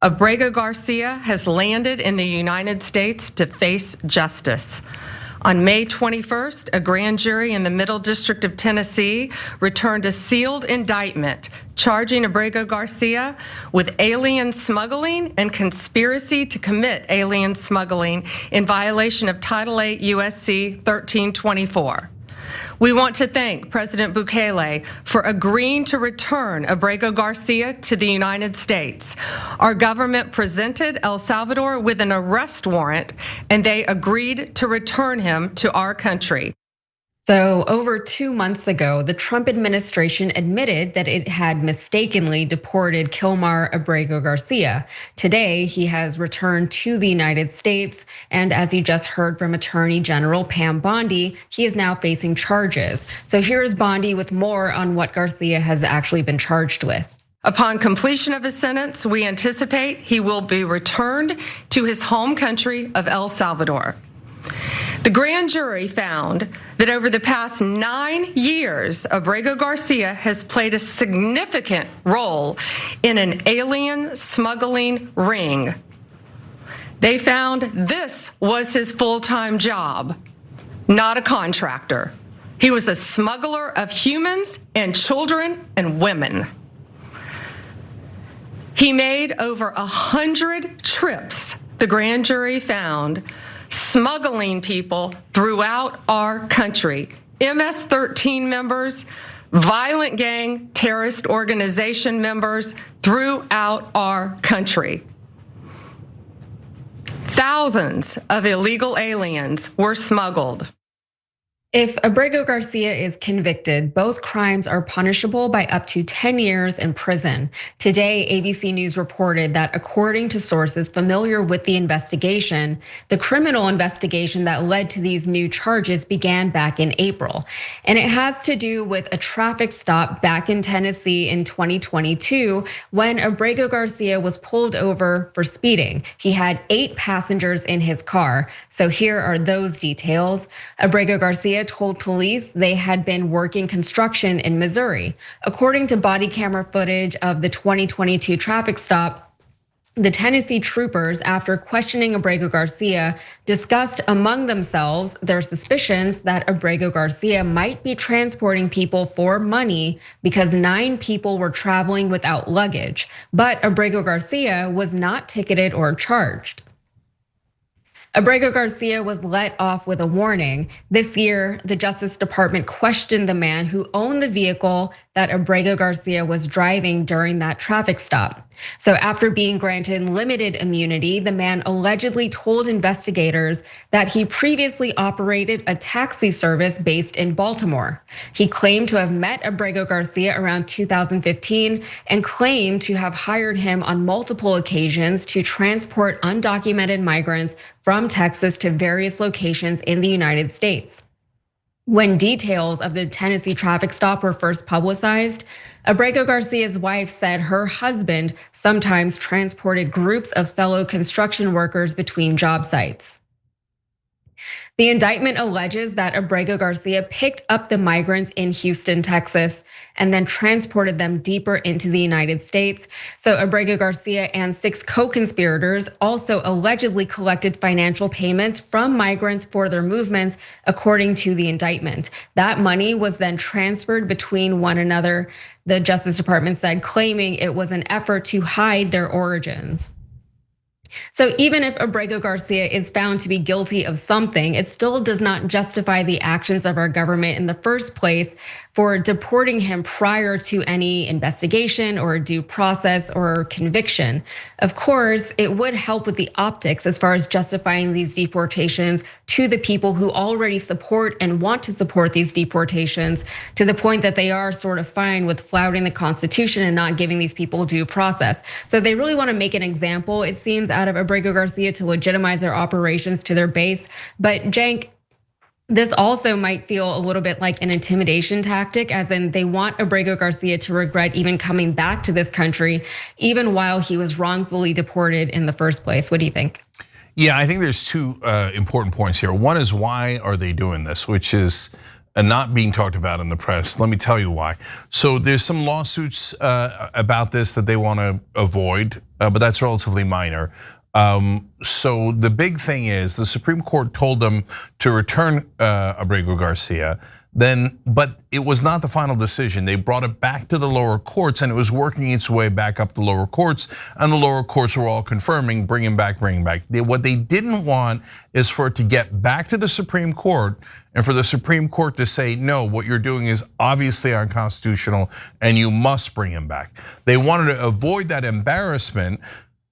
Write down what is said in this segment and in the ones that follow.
Abrego Garcia has landed in the United States to face justice. On May 21st, a grand jury in the Middle District of Tennessee returned a sealed indictment charging Abrego Garcia with alien smuggling and conspiracy to commit alien smuggling in violation of Title 8 USC 1324. We want to thank President Bukele for agreeing to return Abrego Garcia to the United States. Our government presented El Salvador with an arrest warrant, and they agreed to return him to our country. So over 2 months ago, the Trump administration admitted that it had mistakenly deported Kilmar Abrego Garcia. Today, he has returned to the United States, and as you just heard from Attorney General Pam Bondi, he is now facing charges. So here's Bondi with more on what Garcia has actually been charged with. Upon completion of his sentence, we anticipate he will be returned to his home country of El Salvador. The grand jury found that over the past 9 years, Abrego Garcia has played a significant role in an alien smuggling ring. They found this was his full-time job, not a contractor. He was a smuggler of humans and children and women. He made over 100 trips, the grand jury found, smuggling people throughout our country. MS-13 members, violent gang, terrorist organization members throughout our country. Thousands of illegal aliens were smuggled. If Abrego Garcia is convicted, both crimes are punishable by up to 10 years in prison. Today, ABC News reported that according to sources familiar with the investigation, the criminal investigation that led to these new charges began back in April. And it has to do with a traffic stop back in Tennessee in 2022 when Abrego Garcia was pulled over for speeding. He had 8 passengers in his car. So here are those details. Abrego Garcia told police they had been working construction in Missouri. According to body camera footage of the 2022 traffic stop, the Tennessee troopers, after questioning Abrego Garcia, discussed among themselves their suspicions that Abrego Garcia might be transporting people for money because 9 people were traveling without luggage. But Abrego Garcia was not ticketed or charged. Abrego Garcia was let off with a warning. This year, the Justice Department questioned the man who owned the vehicle that Abrego Garcia was driving during that traffic stop. So after being granted limited immunity, the man allegedly told investigators that he previously operated a taxi service based in Baltimore. He claimed to have met Abrego Garcia around 2015 and claimed to have hired him on multiple occasions to transport undocumented migrants from Texas to various locations in the United States. When details of the Tennessee traffic stop were first publicized, Abrego Garcia's wife said her husband sometimes transported groups of fellow construction workers between job sites. The indictment alleges that Abrego Garcia picked up the migrants in Houston, Texas, and then transported them deeper into the United States. So Abrego Garcia and 6 co-conspirators also allegedly collected financial payments from migrants for their movements, according to the indictment. That money was then transferred between one another, the Justice Department said, claiming it was an effort to hide their origins. So even if Abrego Garcia is found to be guilty of something, it still does not justify the actions of our government in the first place for deporting him prior to any investigation or due process or conviction. Of course, it would help with the optics as far as justifying these deportations to the people who already support and want to support these deportations, to the point that they are sort of fine with flouting the Constitution and not giving these people due process. So they really want to make an example, it seems, out of Abrego Garcia to legitimize their operations to their base. But Cenk, this also might feel a little bit like an intimidation tactic, as in they want Abrego Garcia to regret even coming back to this country, even while he was wrongfully deported in the first place. What do you think? Yeah, I think there's 2 important points here. One is, why are they doing this? Which is, and not being talked about in the press. Let me tell you why. So there's some lawsuits about this that they want to avoid, but that's relatively minor. So the big thing is the Supreme Court told them to return Abrego Garcia. But it was not the final decision. They brought it back to the lower courts, and it was working its way back up the lower courts, and the lower courts were all confirming, bring him back, bring him back. What they didn't want is for it to get back to the Supreme Court, and for the Supreme Court to say, no, what you're doing is obviously unconstitutional, and you must bring him back. They wanted to avoid that embarrassment.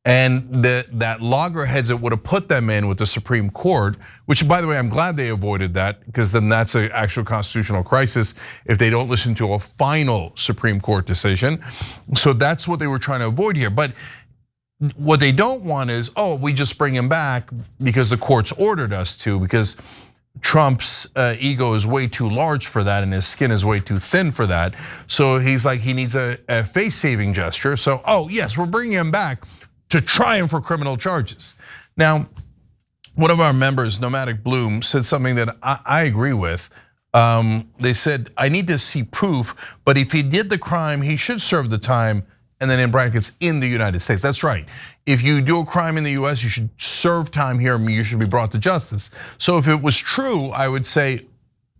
And that loggerheads that would have put them in with the Supreme Court, which by the way, I'm glad they avoided that, because then that's an actual constitutional crisis if they don't listen to a final Supreme Court decision. So that's what they were trying to avoid here. But what they don't want is, oh, we just bring him back because the courts ordered us to, because Trump's ego is way too large for that and his skin is way too thin for that. So he's like, he needs a face-saving gesture. So, oh yes, we're bringing him back to try him for criminal charges. Now, one of our members, Nomadic Bloom, said something that I agree with. They said, I need to see proof, but if he did the crime, he should serve the time, and then in brackets, in the United States. That's right. If you do a crime in the US, you should serve time here, and you should be brought to justice. So if it was true, I would say,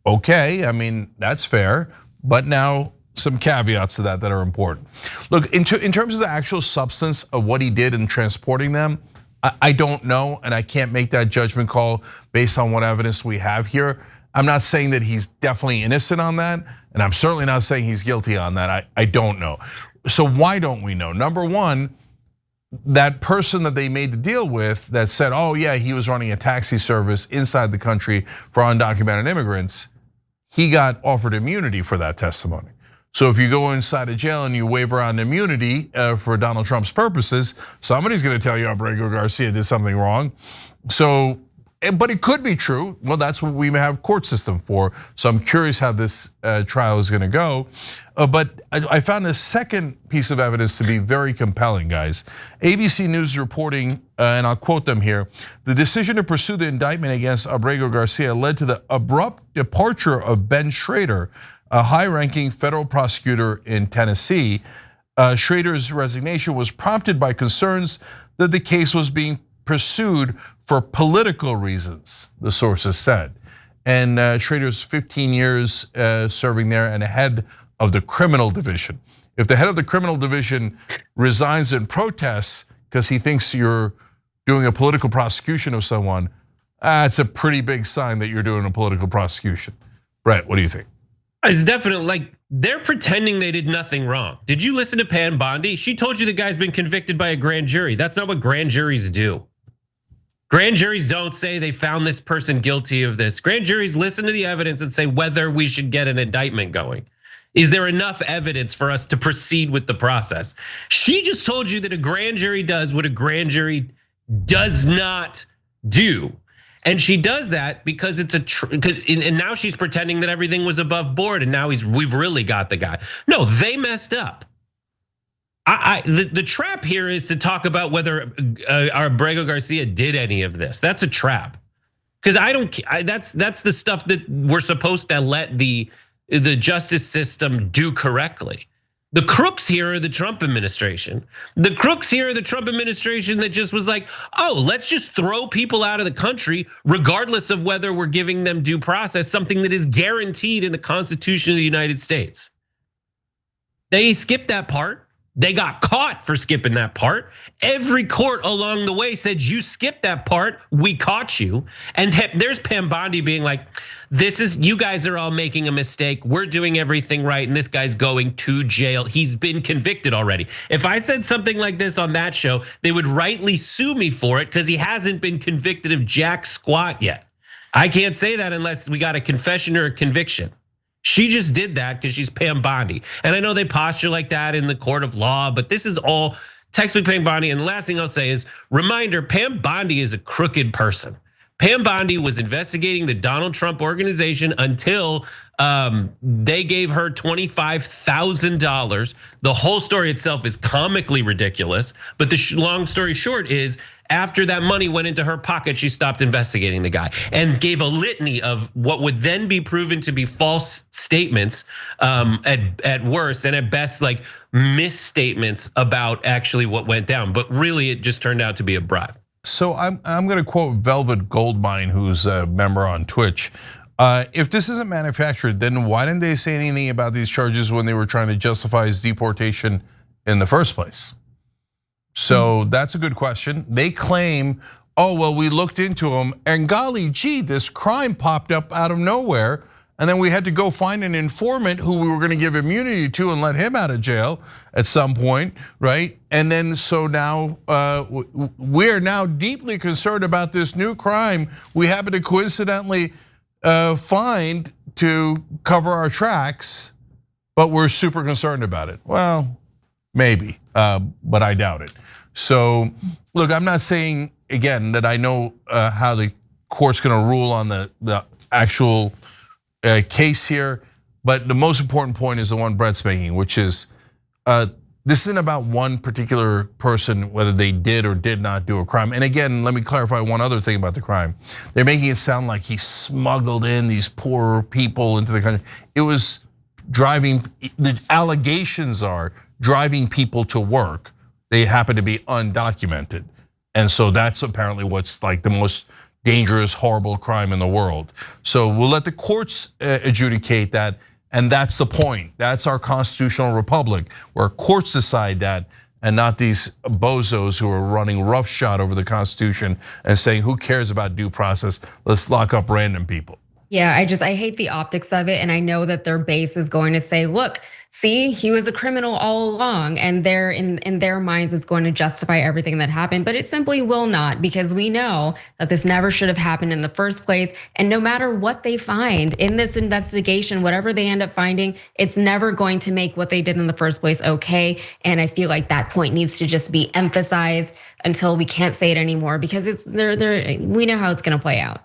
okay, I mean, that's fair, but now some caveats to that are important. Look, in terms of the actual substance of what he did in transporting them, I don't know, and I can't make that judgment call based on what evidence we have here. I'm not saying that he's definitely innocent on that, and I'm certainly not saying he's guilty on that. I don't know. So why don't we know? Number one, that person that they made the deal with that said, oh yeah, he was running a taxi service inside the country for undocumented immigrants, he got offered immunity for that testimony. So if you go inside a jail and you waiver on immunity for Donald Trump's purposes, somebody's gonna tell you Abrego Garcia did something wrong. So, but it could be true. Well, that's what we have court system for. So I'm curious how this trial is gonna go. But I found a second piece of evidence to be very compelling, guys. ABC News reporting, and I'll quote them here: the decision to pursue the indictment against Abrego Garcia led to the abrupt departure of Ben Schrader, a high-ranking federal prosecutor in Tennessee. Schrader's resignation was prompted by concerns that the case was being pursued for political reasons, the sources said. And Schrader's 15 years serving there and head of the criminal division. If the head of the criminal division resigns in protest because he thinks you're doing a political prosecution of someone, it's a pretty big sign that you're doing a political prosecution. Brett, what do you think? It's definitely like they're pretending they did nothing wrong. Did you listen to Pam Bondi? She told you the guy's been convicted by a grand jury. That's not what grand juries do. Grand juries don't say they found this person guilty of this. Grand juries listen to the evidence and say whether we should get an indictment going. Is there enough evidence for us to proceed with the process? She just told you that a grand jury does what a grand jury does not do. And she does that because it's and now she's pretending that everything was above board, and now we've really got the guy. No, they messed up. The trap here is to talk about whether Abrego Garcia did any of this. That's a trap, because that's the stuff that we're supposed to let the justice system do correctly. The crooks here are the Trump administration. The crooks here are the Trump administration that just was like, oh, let's just throw people out of the country regardless of whether we're giving them due process, something that is guaranteed in the Constitution of the United States. They skipped that part. They got caught for skipping that part. Every court along the way said, you skipped that part, we caught you. And there's Pam Bondi being like, you guys are all making a mistake. We're doing everything right, and this guy's going to jail. He's been convicted already. If I said something like this on that show, they would rightly sue me for it because he hasn't been convicted of jack squat yet. I can't say that unless we got a confession or a conviction. She just did that because she's Pam Bondi. And I know they posture like that in the court of law, but this is all textbook Pam Bondi. And the last thing I'll say is, reminder, Pam Bondi is a crooked person. Pam Bondi was investigating the Donald Trump organization until they gave her $25,000. The whole story itself is comically ridiculous, but the long story short is, after that money went into her pocket, she stopped investigating the guy and gave a litany of what would then be proven to be false statements at worst, and at best, like misstatements about actually what went down. But really, it just turned out to be a bribe. So I'm going to quote Velvet Goldmine, who's a member on Twitch. If this isn't manufactured, then why didn't they say anything about these charges when they were trying to justify his deportation in the first place? So that's a good question. They claim, oh, well, we looked into him and golly gee, this crime popped up out of nowhere. And then we had to go find an informant who we were going to give immunity to and let him out of jail at some point, right? And then so now we're now deeply concerned about this new crime we happen to coincidentally find to cover our tracks, but we're super concerned about it. Well, maybe, but I doubt it. So look, I'm not saying again that I know how the court's going to rule on the actual case here, but the most important point is the one Brett's making, which is this isn't about one particular person, whether they did or did not do a crime. And again, let me clarify one other thing about the crime. They're making it sound like he smuggled in these poor people into the country. It was driving, the allegations are driving people to work. They happen to be undocumented. And so that's apparently what's like the most dangerous, horrible crime in the world. So we'll let the courts adjudicate that, and that's the point. That's our constitutional republic, where courts decide that, and not these bozos who are running roughshod over the Constitution and saying, who cares about due process? Let's lock up random people. Yeah, I hate the optics of it, and I know that their base is going to say, look, see, he was a criminal all along, and they're in their minds it's going to justify everything that happened, but it simply will not, because we know that this never should have happened in the first place. And no matter what they find in this investigation, whatever they end up finding, it's never going to make what they did in the first place okay. And I feel like that point needs to just be emphasized until we can't say it anymore, because we know how it's going to play out.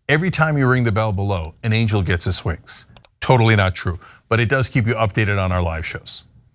Every time you ring the bell below, an angel gets his wings. Totally not true, but it does keep you updated on our live shows.